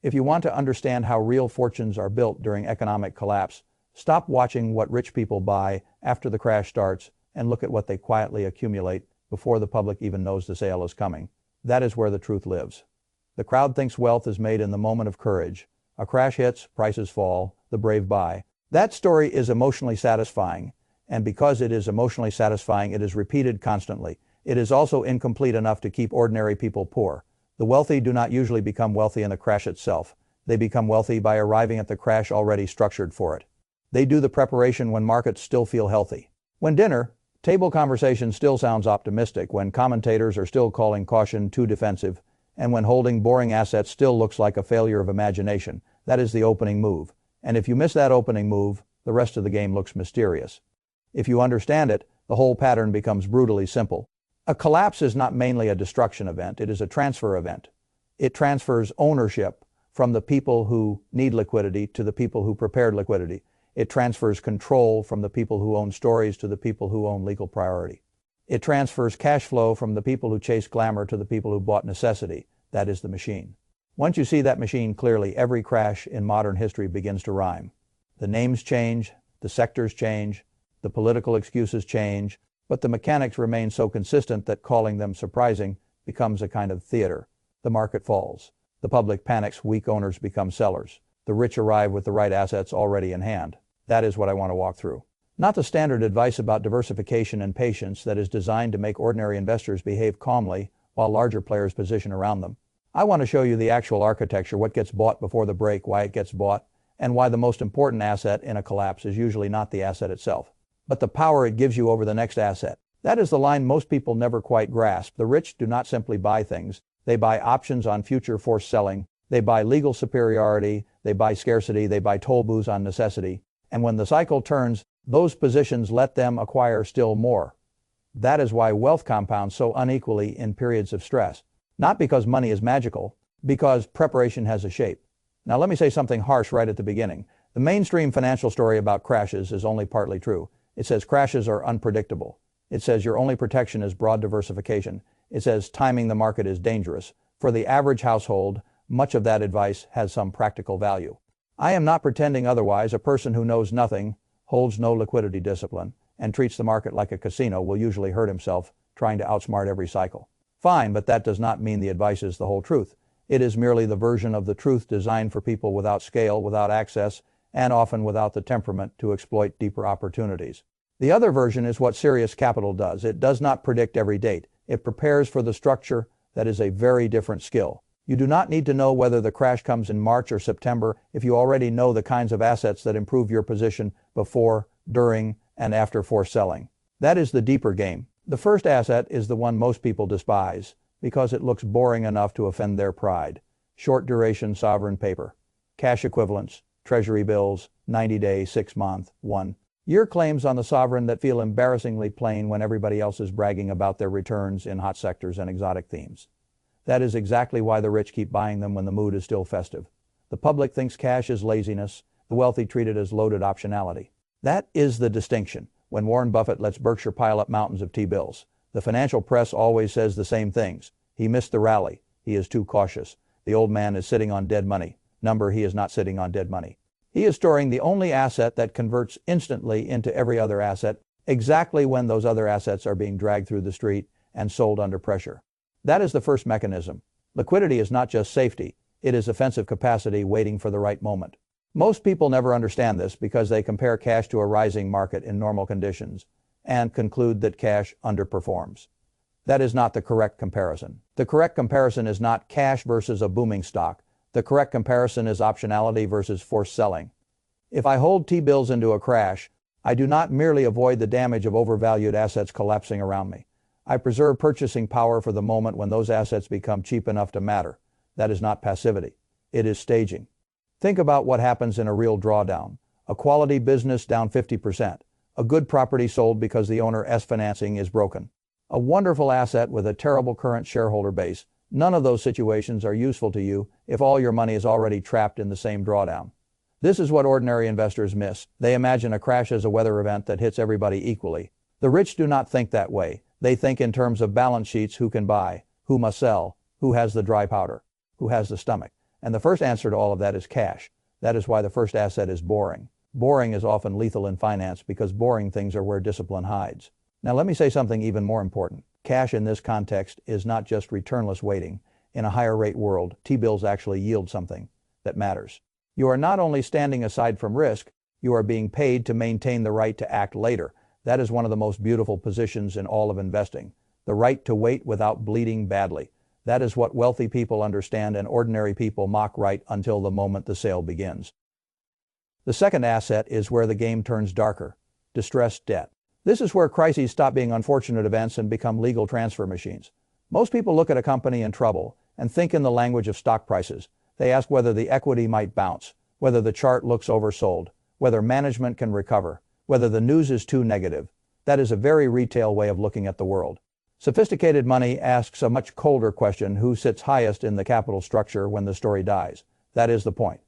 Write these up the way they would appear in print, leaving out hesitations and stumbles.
If you want to understand how real fortunes are built during economic collapse, stop watching what rich people buy after the crash starts and look at what they quietly accumulate before the public even knows the sale is coming. That is where the truth lives. The crowd thinks wealth is made in the moment of courage. A crash hits, prices fall, the brave buy. That story is emotionally satisfying, and because it is emotionally satisfying, it is repeated constantly. It is also incomplete enough to keep ordinary people poor. The wealthy do not usually become wealthy in the crash itself. They become wealthy by arriving at the crash already structured for it. They do the preparation when markets still feel healthy. When dinner, table conversation still sounds optimistic, when commentators are still calling caution too defensive, and when holding boring assets still looks like a failure of imagination, that is the opening move. And if you miss that opening move, the rest of the game looks mysterious. If you understand it, the whole pattern becomes brutally simple. A collapse is not mainly a destruction event, it is a transfer event. It transfers ownership from the people who need liquidity to the people who prepared liquidity. It transfers control from the people who own stories to the people who own legal priority. It transfers cash flow from the people who chase glamour to the people who bought necessity. That is the machine. Once you see that machine clearly, every crash in modern history begins to rhyme. The names change, the sectors change, the political excuses change, but the mechanics remain so consistent that calling them surprising becomes a kind of theater. The market falls. The public panics, weak owners become sellers. The rich arrive with the right assets already in hand. That is what I want to walk through. Not the standard advice about diversification and patience that is designed to make ordinary investors behave calmly while larger players position around them. I want to show you the actual architecture, what gets bought before the break, why it gets bought, and why the most important asset in a collapse is usually not the asset itself, but the power it gives you over the next asset. That is the line most people never quite grasp. The rich do not simply buy things. They buy options on future forced selling. They buy legal superiority. They buy scarcity. They buy tollbooths on necessity. And when the cycle turns, those positions let them acquire still more. That is why wealth compounds so unequally in periods of stress. Not because money is magical, because preparation has a shape. Now let me say something harsh right at the beginning. The mainstream financial story about crashes is only partly true. It says crashes are unpredictable. It says your only protection is broad diversification. It says timing the market is dangerous. For the average household, much of that advice has some practical value. I am not pretending otherwise. A person who knows nothing, holds no liquidity discipline, and treats the market like a casino will usually hurt himself trying to outsmart every cycle. Fine, but that does not mean the advice is the whole truth. It is merely the version of the truth designed for people without scale, without access, and often without the temperament to exploit deeper opportunities. The other version is what serious capital does. It does not predict every date. It prepares for the structure that is a very different skill. You do not need to know whether the crash comes in March or September if you already know the kinds of assets that improve your position before, during, and after forced selling. That is the deeper game. The first asset is the one most people despise because it looks boring enough to offend their pride. Short duration sovereign paper, cash equivalents, treasury bills, 90-day, 6-month, 1-year claims on the sovereign that feel embarrassingly plain when everybody else is bragging about their returns in hot sectors and exotic themes. That is exactly why the rich keep buying them when the mood is still festive. The public thinks cash is laziness, the wealthy treat it as loaded optionality. That is the distinction. When Warren Buffett lets Berkshire pile up mountains of T-bills, the financial press always says the same things. He missed the rally. He is too cautious. The old man is sitting on dead money. Number, he is not sitting on dead money. He is storing the only asset that converts instantly into every other asset, exactly when those other assets are being dragged through the street and sold under pressure. That is the first mechanism. Liquidity is not just safety. It is offensive capacity waiting for the right moment. Most people never understand this because they compare cash to a rising market in normal conditions and conclude that cash underperforms. That is not the correct comparison. The correct comparison is not cash versus a booming stock. The correct comparison is optionality versus forced selling. If I hold T-bills into a crash, I do not merely avoid the damage of overvalued assets collapsing around me. I preserve purchasing power for the moment when those assets become cheap enough to matter. That is not passivity. It is staging. Think about what happens in a real drawdown. A quality business down 50%. A good property sold because the owner's financing is broken. A wonderful asset with a terrible current shareholder base. None of those situations are useful to you if all your money is already trapped in the same drawdown. This is what ordinary investors miss. They imagine a crash as a weather event that hits everybody equally. The rich do not think that way. They think in terms of balance sheets: who can buy, who must sell, who has the dry powder, who has the stomach. And the first answer to all of that is cash. That is why the first asset is boring. Boring is often lethal in finance because boring things are where discipline hides. Now let me say something even more important. Cash in this context is not just returnless waiting. In a higher rate world, T-bills actually yield something that matters. You are not only standing aside from risk, you are being paid to maintain the right to act later. That is one of the most beautiful positions in all of investing. The right to wait without bleeding badly. That is what wealthy people understand and ordinary people mock right until the moment the sale begins. The second asset is where the game turns darker. Distressed debt. This is where crises stop being unfortunate events and become legal transfer machines. Most people look at a company in trouble and think in the language of stock prices. They ask whether the equity might bounce, whether the chart looks oversold, whether management can recover, whether the news is too negative. That is a very retail way of looking at the world. Sophisticated money asks a much colder question: who sits highest in the capital structure when the story dies? That is the point.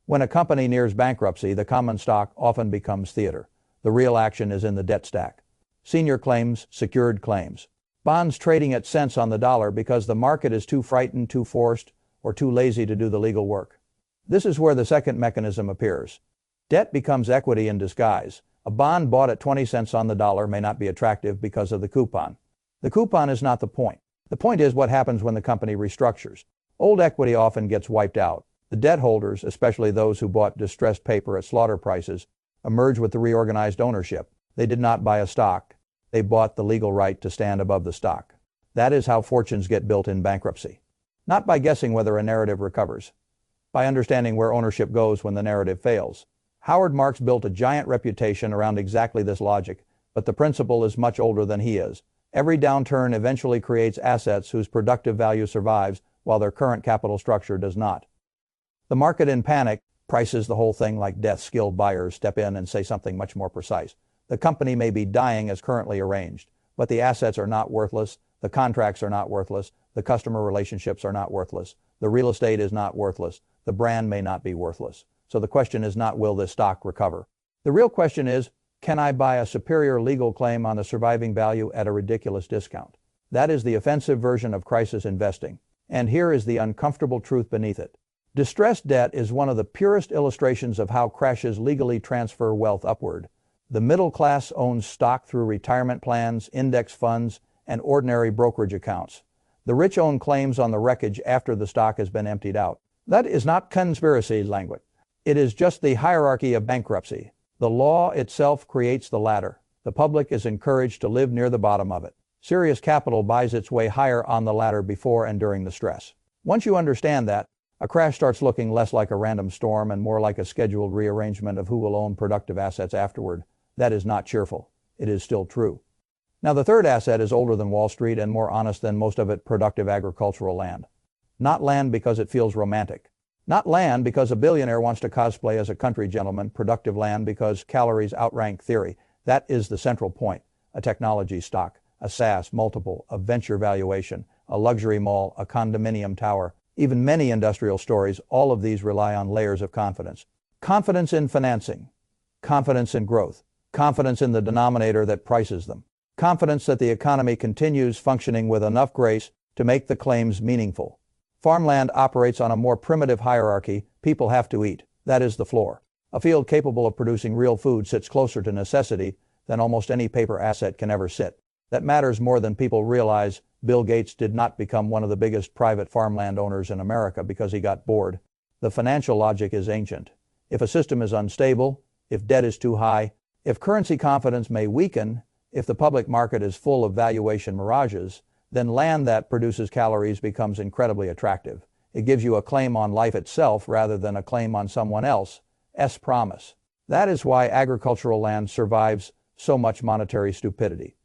When a company nears bankruptcy, the common stock often becomes theater. The real action is in the debt stack. Senior claims, secured claims. Bonds trading at cents on the dollar because the market is too frightened, too forced, or too lazy to do the legal work. This is where the second mechanism appears. Debt becomes equity in disguise. A bond bought at 20 cents on the dollar may not be attractive because of the coupon. The coupon is not the point. The point is what happens when the company restructures. Old equity often gets wiped out. The debt holders, especially those who bought distressed paper at slaughter prices, emerge with the reorganized ownership. They did not buy a stock. They bought the legal right to stand above the stock. That is how fortunes get built in bankruptcy. Not by guessing whether a narrative recovers, by understanding where ownership goes when the narrative fails. Howard Marks built a giant reputation around exactly this logic, but the principle is much older than he is. Every downturn eventually creates assets whose productive value survives while their current capital structure does not. The market in panic prices the whole thing like death. Skilled buyers step in and say something much more precise. The company may be dying as currently arranged, but the assets are not worthless, the contracts are not worthless, the customer relationships are not worthless, the real estate is not worthless, the brand may not be worthless. So the question is not, will this stock recover? The real question is, can I buy a superior legal claim on the surviving value at a ridiculous discount? That is the offensive version of crisis investing. And here is the uncomfortable truth beneath it. Distressed debt is one of the purest illustrations of how crashes legally transfer wealth upward. The middle class owns stock through retirement plans, index funds, and ordinary brokerage accounts. The rich own claims on the wreckage after the stock has been emptied out. That is not conspiracy language. It is just the hierarchy of bankruptcy. The law itself creates the ladder. The public is encouraged to live near the bottom of it. Serious capital buys its way higher on the ladder before and during the stress. Once you understand that, a crash starts looking less like a random storm and more like a scheduled rearrangement of who will own productive assets afterward. That is not cheerful. It is still true. Now the third asset is older than Wall Street and more honest than most of it: productive agricultural land. Not land because it feels romantic. Not land because a billionaire wants to cosplay as a country gentleman. Productive land because calories outrank theory. That is the central point. A technology stock, a SaaS multiple, a venture valuation, a luxury mall, a condominium tower, even many industrial stories, all of these rely on layers of confidence. Confidence in financing, confidence in growth, confidence in the denominator that prices them, confidence that the economy continues functioning with enough grace to make the claims meaningful. Farmland operates on a more primitive hierarchy. People have to eat. That is the floor. A field capable of producing real food sits closer to necessity than almost any paper asset can ever sit. That matters more than people realize. Bill Gates did not become one of the biggest private farmland owners in America because he got bored. The financial logic is ancient. If a system is unstable, if debt is too high, if currency confidence may weaken, if the public market is full of valuation mirages, then land that produces calories becomes incredibly attractive. It gives you a claim on life itself rather than a claim on someone else's promise. That is why agricultural land survives so much monetary stupidity.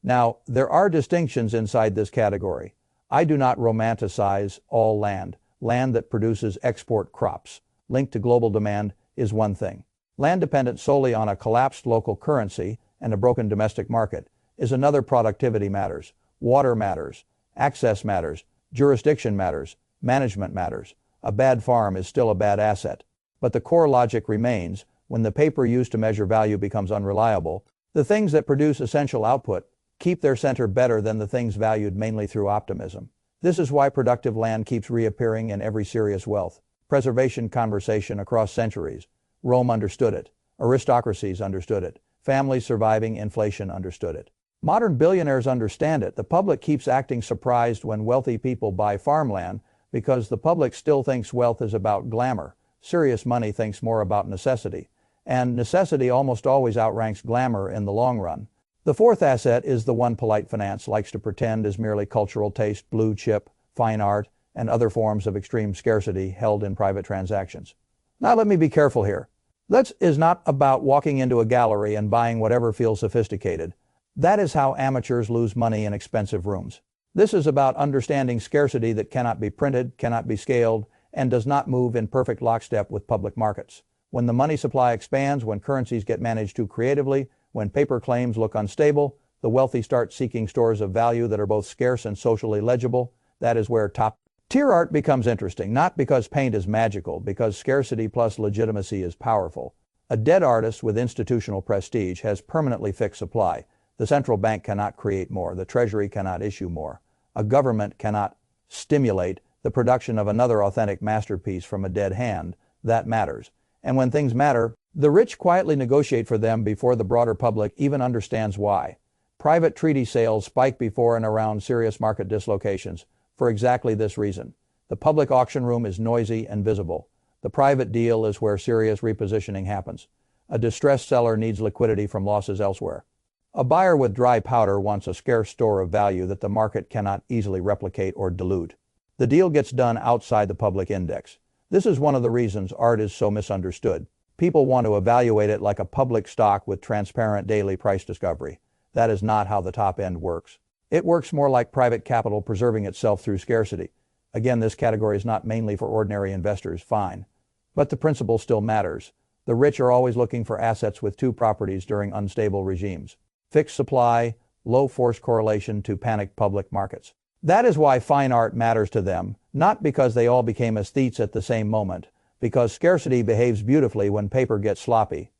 Now, there are distinctions inside this category. I do not romanticize all land. Land that produces export crops, linked to global demand, is one thing. Land dependent solely on a collapsed local currency and a broken domestic market is another. Productivity matters. Water matters. Access matters. Jurisdiction matters. Management matters. A bad farm is still a bad asset. But the core logic remains. When the paper used to measure value becomes unreliable, the things that produce essential output keep their center better than the things valued mainly through optimism. This is why productive land keeps reappearing in every serious wealth. preservation conversation across centuries. Rome understood it. Aristocracies understood it. Families surviving inflation understood it. Modern billionaires understand it. The public keeps acting surprised when wealthy people buy farmland because the public still thinks wealth is about glamour. Serious money thinks more about necessity. And necessity almost always outranks glamour in the long run. The fourth asset is the one polite finance likes to pretend is merely cultural taste, blue chip, fine art, and other forms of extreme scarcity held in private transactions. Now let me be careful here. This is not about walking into a gallery and buying whatever feels sophisticated. That is how amateurs lose money in expensive rooms. This is about understanding scarcity that cannot be printed, cannot be scaled, and does not move in perfect lockstep with public markets. When the money supply expands, when currencies get managed too creatively, when paper claims look unstable, the wealthy start seeking stores of value that are both scarce and socially legible. That is where top-tier art becomes interesting, not because paint is magical, because scarcity plus legitimacy is powerful. A dead artist with institutional prestige has permanently fixed supply. The central bank cannot create more. The treasury cannot issue more. A government cannot stimulate the production of another authentic masterpiece from a dead hand. That matters. And when things matter, the rich quietly negotiate for them before the broader public even understands why. Private treaty sales spike before and around serious market dislocations for exactly this reason. The public auction room is noisy and visible. The private deal is where serious repositioning happens. A distressed seller needs liquidity from losses elsewhere. A buyer with dry powder wants a scarce store of value that the market cannot easily replicate or dilute. The deal gets done outside the public index. This is one of the reasons art is so misunderstood. People want to evaluate it like a public stock with transparent daily price discovery. That is not how the top end works. It works more like private capital preserving itself through scarcity. Again, this category is not mainly for ordinary investors, fine. But the principle still matters. The rich are always looking for assets with two properties during unstable regimes: fixed supply, low forced correlation to panicked public markets. That is why fine art matters to them, not because they all became aesthetes at the same moment, because scarcity behaves beautifully when paper gets sloppy.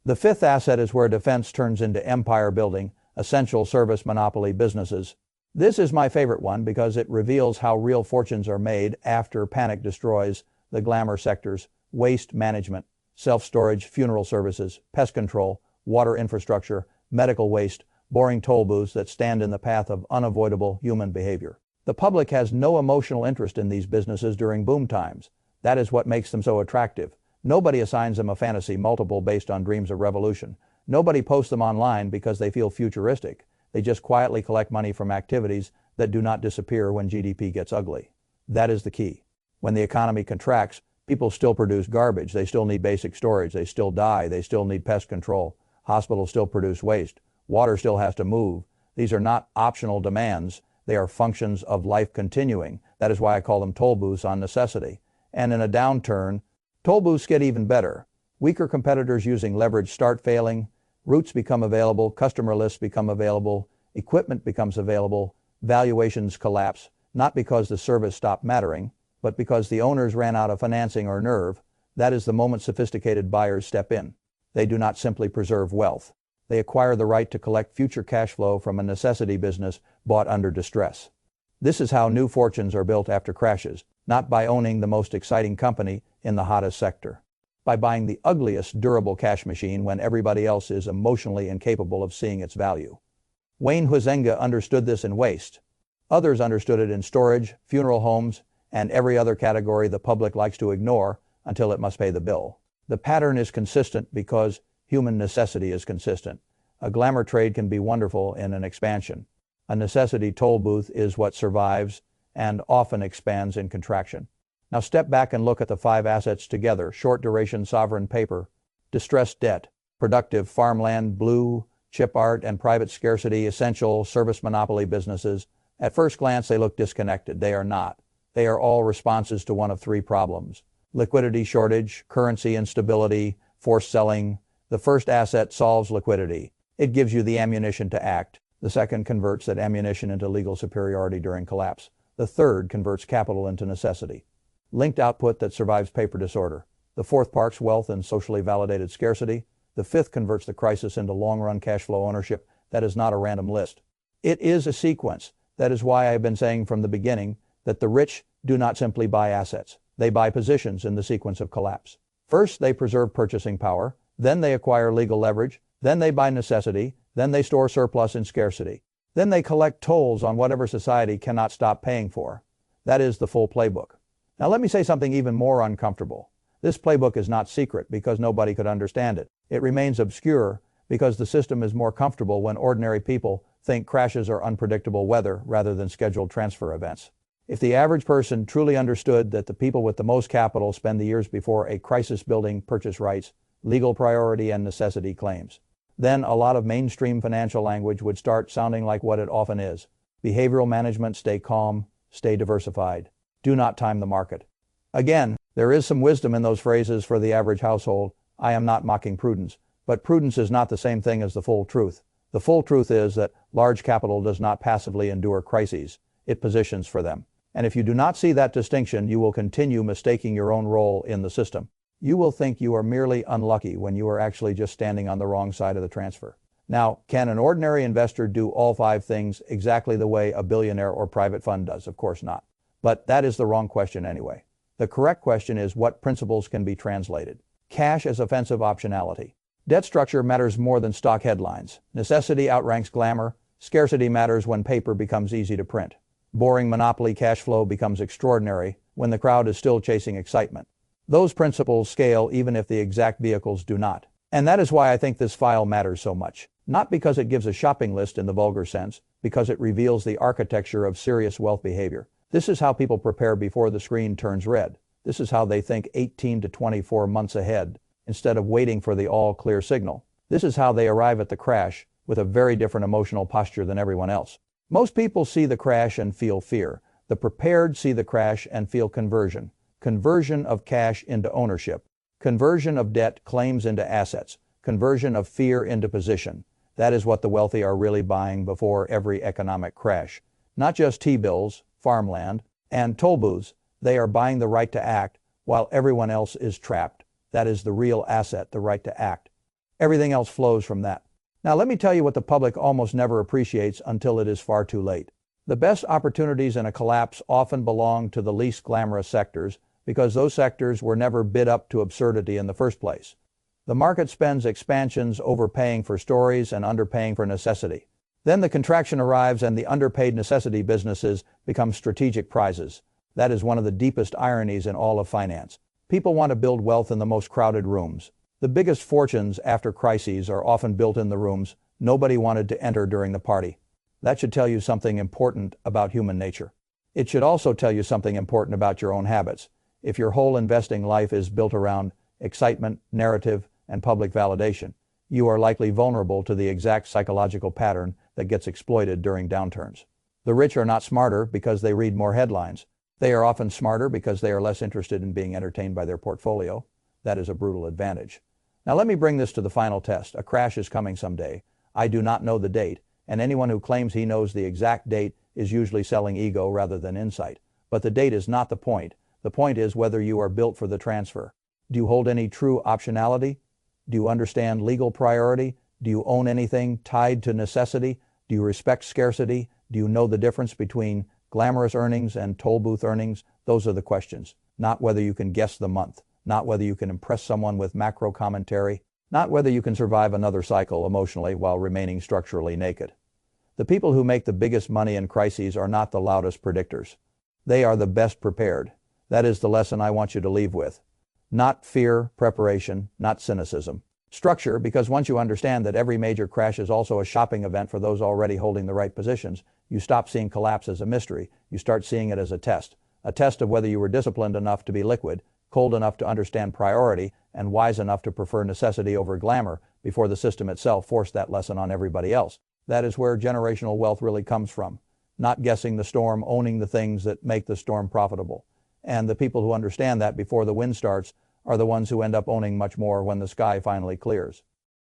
The fifth asset is where defense turns into empire building, essential service monopoly businesses. This is my favorite one because it reveals how real fortunes are made after panic destroys the glamour sectors: waste management, self-storage, funeral services, pest control, water infrastructure, medical waste, boring toll booths that stand in the path of unavoidable human behavior. The public has no emotional interest in these businesses during boom times. That is what makes them so attractive. Nobody assigns them a fantasy multiple based on dreams of revolution. Nobody posts them online because they feel futuristic. They just quietly collect money from activities that do not disappear when GDP gets ugly. That is the key. When the economy contracts, people still produce garbage. They still need basic storage. They still die. They still need pest control. Hospitals still produce waste. Water still has to move. These are not optional demands. They are functions of life continuing. That is why I call them toll booths on necessity. And in a downturn, toll booths get even better. Weaker competitors using leverage start failing. Routes become available. Customer lists become available. Equipment becomes available. Valuations collapse, not because the service stopped mattering, but because the owners ran out of financing or nerve. That is the moment sophisticated buyers step in. They do not simply preserve wealth. They acquire the right to collect future cash flow from a necessity business bought under distress. This is how new fortunes are built after crashes, not by owning the most exciting company in the hottest sector, by buying the ugliest durable cash machine when everybody else is emotionally incapable of seeing its value. Wayne Huizenga understood this in waste. Others understood it in storage, funeral homes, and every other category the public likes to ignore until it must pay the bill. The pattern is consistent because human necessity is consistent. A glamour trade can be wonderful in an expansion. A necessity toll booth is what survives and often expands in contraction. Now step back and look at the five assets together: short duration sovereign paper, distressed debt, productive farmland, blue chip art, and private scarcity, essential service monopoly businesses. At first glance, they look disconnected. They are not. They are all responses to one of three problems: liquidity shortage, currency instability, forced selling. The first asset solves liquidity. It gives you the ammunition to act. The second converts that ammunition into legal superiority during collapse. The third converts capital into necessity, linked output that survives paper disorder. The fourth parks wealth in socially validated scarcity. The fifth converts the crisis into long-run cash flow ownership. That is not a random list. It is a sequence. That is why I have been saying from the beginning that the rich do not simply buy assets. They buy positions in the sequence of collapse. First, they preserve purchasing power, then they acquire legal leverage, then they buy necessity, then they store surplus in scarcity. Then they collect tolls on whatever society cannot stop paying for. That is the full playbook. Now let me say something even more uncomfortable. This playbook is not secret because nobody could understand it. It remains obscure because the system is more comfortable when ordinary people think crashes are unpredictable weather rather than scheduled transfer events. If the average person truly understood that the people with the most capital spend the years before a crisis building purchase rights, legal priority, and necessity claims, then a lot of mainstream financial language would start sounding like what it often is. Behavioral management: stay calm, stay diversified, do not time the market. Again, there is some wisdom in those phrases for the average household. I am not mocking prudence, but prudence is not the same thing as the full truth. The full truth is that large capital does not passively endure crises, it positions for them. And if you do not see that distinction, you will continue mistaking your own role in the system. You will think you are merely unlucky when you are actually just standing on the wrong side of the transfer. Now, can an ordinary investor do all 5 things exactly the way a billionaire or private fund does? Of course not. But that is the wrong question anyway. The correct question is what principles can be translated. Cash as offensive optionality. Debt structure matters more than stock headlines. Necessity outranks glamour. Scarcity matters when paper becomes easy to print. Boring monopoly cash flow becomes extraordinary when the crowd is still chasing excitement. Those principles scale even if the exact vehicles do not. And that is why I think this file matters so much. Not because it gives a shopping list in the vulgar sense, because it reveals the architecture of serious wealth behavior. This is how people prepare before the screen turns red. This is how they think 18 to 24 months ahead, instead of waiting for the all-clear signal. This is how they arrive at the crash, with a very different emotional posture than everyone else. Most people see the crash and feel fear. The prepared see the crash and feel conversion. Conversion of cash into ownership. Conversion of debt claims into assets. Conversion of fear into position. That is what the wealthy are really buying before every economic crash. Not just T-bills, farmland, and toll booths. They are buying the right to act while everyone else is trapped. That is the real asset, the right to act. Everything else flows from that. Now let me tell you what the public almost never appreciates until it is far too late. The best opportunities in a collapse often belong to the least glamorous sectors because those sectors were never bid up to absurdity in the first place. The market spends expansions overpaying for stories and underpaying for necessity. Then the contraction arrives and the underpaid necessity businesses become strategic prizes. That is one of the deepest ironies in all of finance. People want to build wealth in the most crowded rooms. The biggest fortunes after crises are often built in the rooms nobody wanted to enter during the party. That should tell you something important about human nature. It should also tell you something important about your own habits. If your whole investing life is built around excitement, narrative, and public validation, you are likely vulnerable to the exact psychological pattern that gets exploited during downturns. The rich are not smarter because they read more headlines. They are often smarter because they are less interested in being entertained by their portfolio. That is a brutal advantage. Now let me bring this to the final test. A crash is coming someday. I do not know the date, and anyone who claims he knows the exact date is usually selling ego rather than insight. But the date is not the point. The point is whether you are built for the transfer. Do you hold any true optionality? Do you understand legal priority? Do you own anything tied to necessity? Do you respect scarcity? Do you know the difference between glamorous earnings and toll booth earnings? Those are the questions. Not whether you can guess the month. Not whether you can impress someone with macro commentary. Not whether you can survive another cycle emotionally while remaining structurally naked. The people who make the biggest money in crises are not the loudest predictors. They are the best prepared. That is the lesson I want you to leave with. Not fear, preparation, not cynicism. Structure, because once you understand that every major crash is also a shopping event for those already holding the right positions, you stop seeing collapse as a mystery. You start seeing it as a test of whether you were disciplined enough to be liquid, cold enough to understand priority, and wise enough to prefer necessity over glamour before the system itself forced that lesson on everybody else. That is where generational wealth really comes from. Not guessing the storm, owning the things that make the storm profitable. And the people who understand that before the wind starts are the ones who end up owning much more when the sky finally clears.